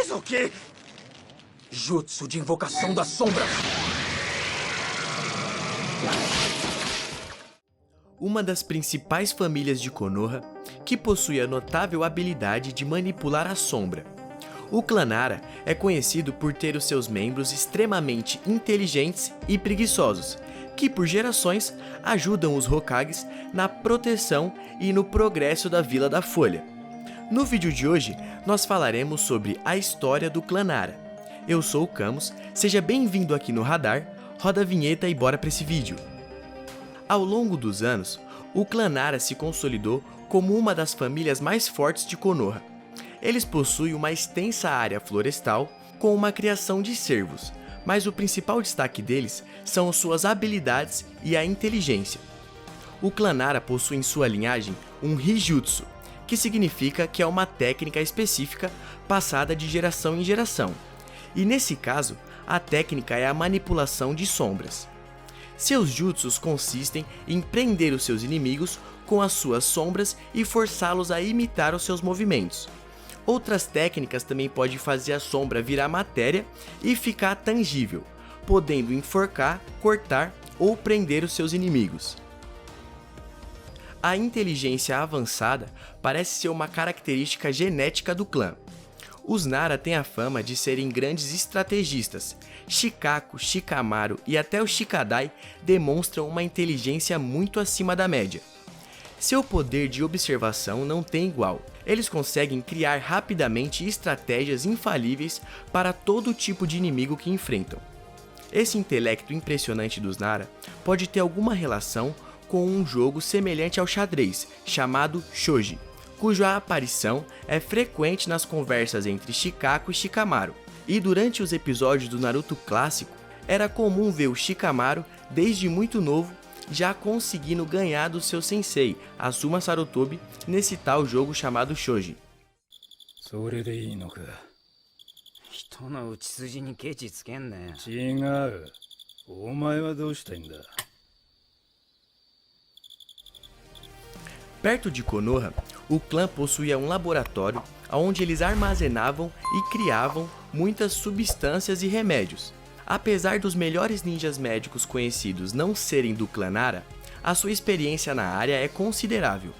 Faz o quê? Jutsu de invocação das sombras. Uma das principais famílias de Konoha, que possui a notável habilidade de manipular a sombra. O clã Nara é conhecido por ter os seus membros extremamente inteligentes e preguiçosos, que por gerações ajudam os Hokages na proteção e no progresso da Vila da Folha. No vídeo de hoje, nós falaremos sobre a história do clã Nara. Eu sou o Camus, seja bem-vindo aqui no Radar, roda a vinheta e bora para esse vídeo. Ao longo dos anos, o clã Nara se consolidou como uma das famílias mais fortes de Konoha. Eles possuem uma extensa área florestal com uma criação de cervos, mas o principal destaque deles são suas habilidades e a inteligência. O clã Nara possui em sua linhagem um Hijutsu, que significa que é uma técnica específica passada de geração em geração, e nesse caso, a técnica é a manipulação de sombras. Seus jutsus consistem em prender os seus inimigos com as suas sombras e forçá-los a imitar os seus movimentos. Outras técnicas também podem fazer a sombra virar matéria e ficar tangível, podendo enforcar, cortar ou prender os seus inimigos. A inteligência avançada parece ser uma característica genética do clã. Os Nara têm a fama de serem grandes estrategistas. Shikaku, Shikamaru e até o Shikadai demonstram uma inteligência muito acima da média. Seu poder de observação não tem igual. Eles conseguem criar rapidamente estratégias infalíveis para todo tipo de inimigo que enfrentam. Esse intelecto impressionante dos Nara pode ter alguma relação com um jogo semelhante ao xadrez, chamado Shogi, cuja aparição é frequente nas conversas entre Shikaku e Shikamaru. E durante os episódios do Naruto clássico, era comum ver o Shikamaru, desde muito novo, já conseguindo ganhar do seu sensei, Asuma Sarutobi, nesse tal jogo chamado Shogi. Perto de Konoha, o clã possuía um laboratório onde eles armazenavam e criavam muitas substâncias e remédios. Apesar dos melhores ninjas médicos conhecidos não serem do clã Nara, a sua experiência na área é considerável.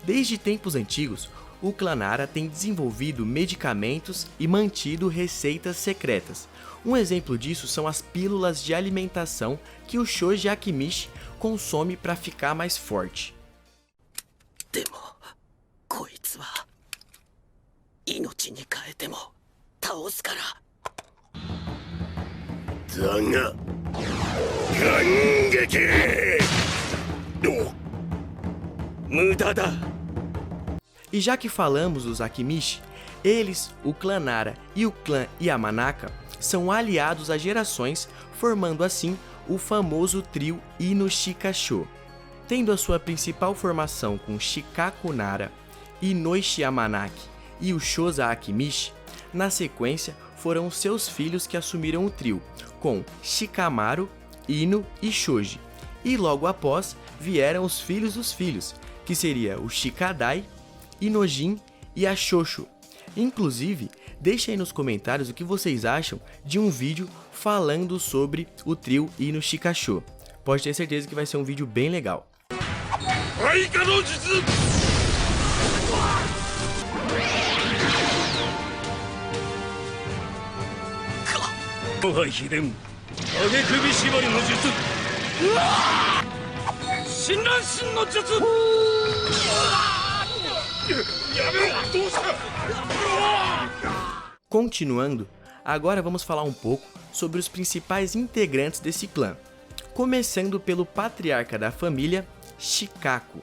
Desde tempos antigos, o clã Nara tem desenvolvido medicamentos e mantido receitas secretas. Um exemplo disso são as pílulas de alimentação que o Shoji Akimishi consome para ficar mais forte. E já que falamos dos Akimishi, eles, o clã Nara e o clã Yamanaka, são aliados há gerações, formando assim o famoso trio Ino Shikasho. Tendo a sua principal formação com Shikaku Nara, Inoichi Yamanaki e o Shoza Akimishi, na sequência foram seus filhos que assumiram o trio, com Shikamaru, Ino e Shoji. E logo após vieram os filhos dos filhos, que seria o Shikadai, Inojin e a Shoshu. Inclusive, deixem aí nos comentários o que vocês acham de um vídeo falando sobre o trio Ino Shikasho. Pode ter certeza que vai ser um vídeo bem legal. Continuando, agora vamos falar um pouco sobre os principais integrantes desse clã, começando pelo patriarca da família, Shikaku.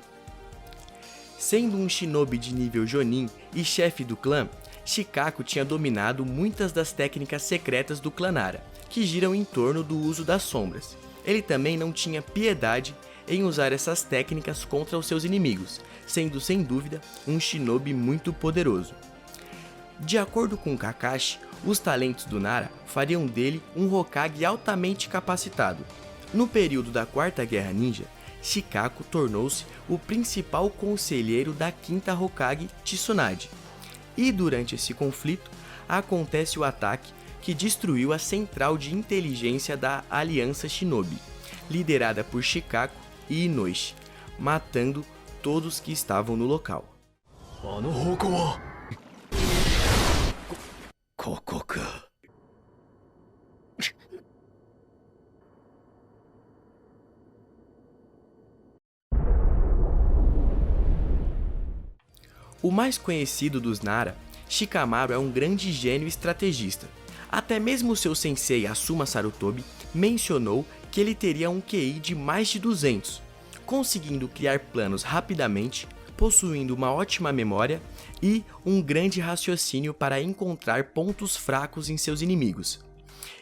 Sendo um shinobi de nível Jonin e chefe do clã, Shikaku tinha dominado muitas das técnicas secretas do clã Nara, que giram em torno do uso das sombras. Ele também não tinha piedade em usar essas técnicas contra os seus inimigos, sendo sem dúvida um shinobi muito poderoso. De acordo com Kakashi, os talentos do Nara fariam dele um Hokage altamente capacitado. No período da Quarta Guerra Ninja, Shikaku tornou-se o principal conselheiro da quinta Hokage Tsunade. E durante esse conflito, acontece o ataque que destruiu a central de inteligência da Aliança Shinobi, liderada por Shikaku e Inoishi, matando todos que estavam no local. O mais conhecido dos Nara, Shikamaru é um grande gênio estrategista. Até mesmo seu sensei Asuma Sarutobi mencionou que ele teria um QI de mais de 200, conseguindo criar planos rapidamente, possuindo uma ótima memória e um grande raciocínio para encontrar pontos fracos em seus inimigos.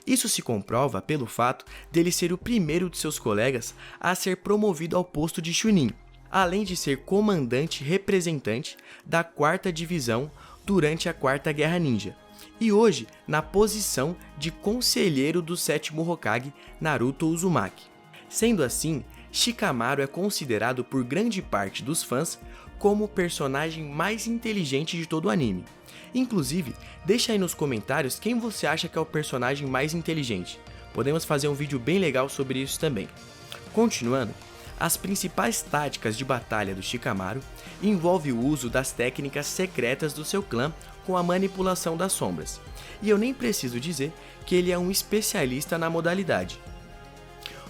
Isso se comprova pelo fato dele ser o primeiro de seus colegas a ser promovido ao posto de Chunin, além de ser comandante representante da 4ª Divisão durante a 4ª Guerra Ninja, e hoje na posição de conselheiro do 7º Hokage Naruto Uzumaki. Sendo assim, Shikamaru é considerado por grande parte dos fãs como o personagem mais inteligente de todo o anime. Inclusive, deixa aí nos comentários quem você acha que é o personagem mais inteligente. Podemos fazer um vídeo bem legal sobre isso também. Continuando, as principais táticas de batalha do Shikamaru envolvem o uso das técnicas secretas do seu clã com a manipulação das sombras, e eu nem preciso dizer que ele é um especialista na modalidade.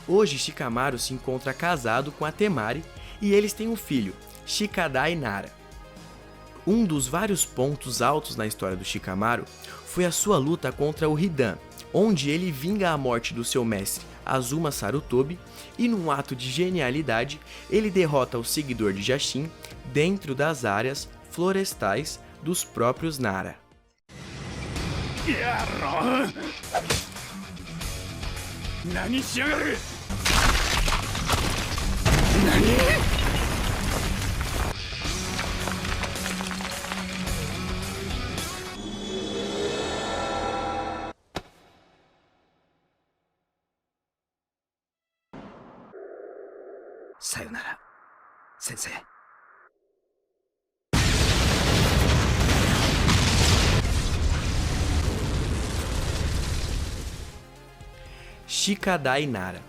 Hoje Shikamaru se encontra casado com a Temari e eles têm um filho, Shikadai Nara. Um dos vários pontos altos na história do Shikamaru foi a sua luta contra o Hidan, onde ele vinga a morte do seu mestre Azuma Sarutobi e, num ato de genialidade, ele derrota o seguidor de Jashin dentro das áreas florestais dos próprios Nara. Sayonara, sensei. Shikadai Nara.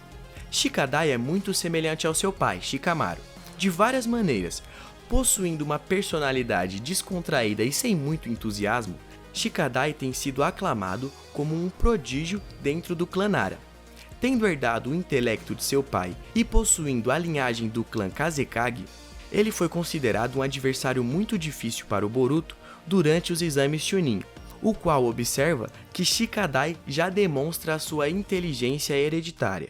Shikadai é muito semelhante ao seu pai, Shikamaru, de várias maneiras. Possuindo uma personalidade descontraída e sem muito entusiasmo, Shikadai tem sido aclamado como um prodígio dentro do clã Nara. Tendo herdado o intelecto de seu pai e possuindo a linhagem do clã Kazekage, ele foi considerado um adversário muito difícil para o Boruto durante os exames Chunin, o qual observa que Shikadai já demonstra a sua inteligência hereditária.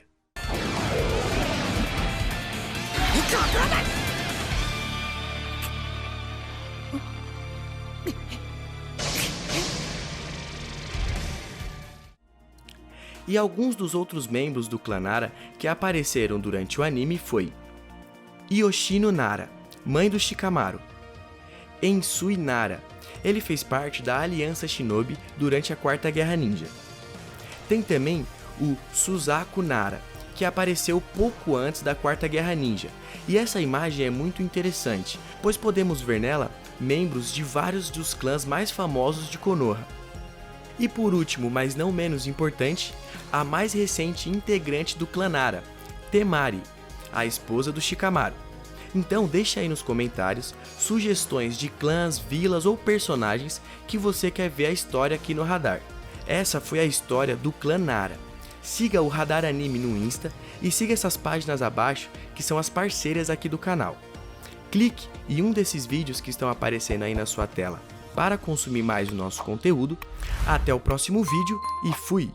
E alguns dos outros membros do clã Nara que apareceram durante o anime foi Yoshino Nara, mãe do Shikamaru. Ensui Nara, ele fez parte da Aliança Shinobi durante a 4ª Guerra Ninja. Tem também o Suzaku Nara, que apareceu pouco antes da 4ª Guerra Ninja, e essa imagem é muito interessante, pois podemos ver nela membros de vários dos clãs mais famosos de Konoha. E por último, mas não menos importante, a mais recente integrante do clã Nara, Temari, a esposa do Shikamaru. Então deixa aí nos comentários sugestões de clãs, vilas ou personagens que você quer ver a história aqui no Radar. Essa foi a história do clã Nara. Siga o Radar Anime no Insta e siga essas páginas abaixo que são as parceiras aqui do canal. Clique em um desses vídeos que estão aparecendo aí na sua tela para consumir mais o nosso conteúdo. Até o próximo vídeo e fui!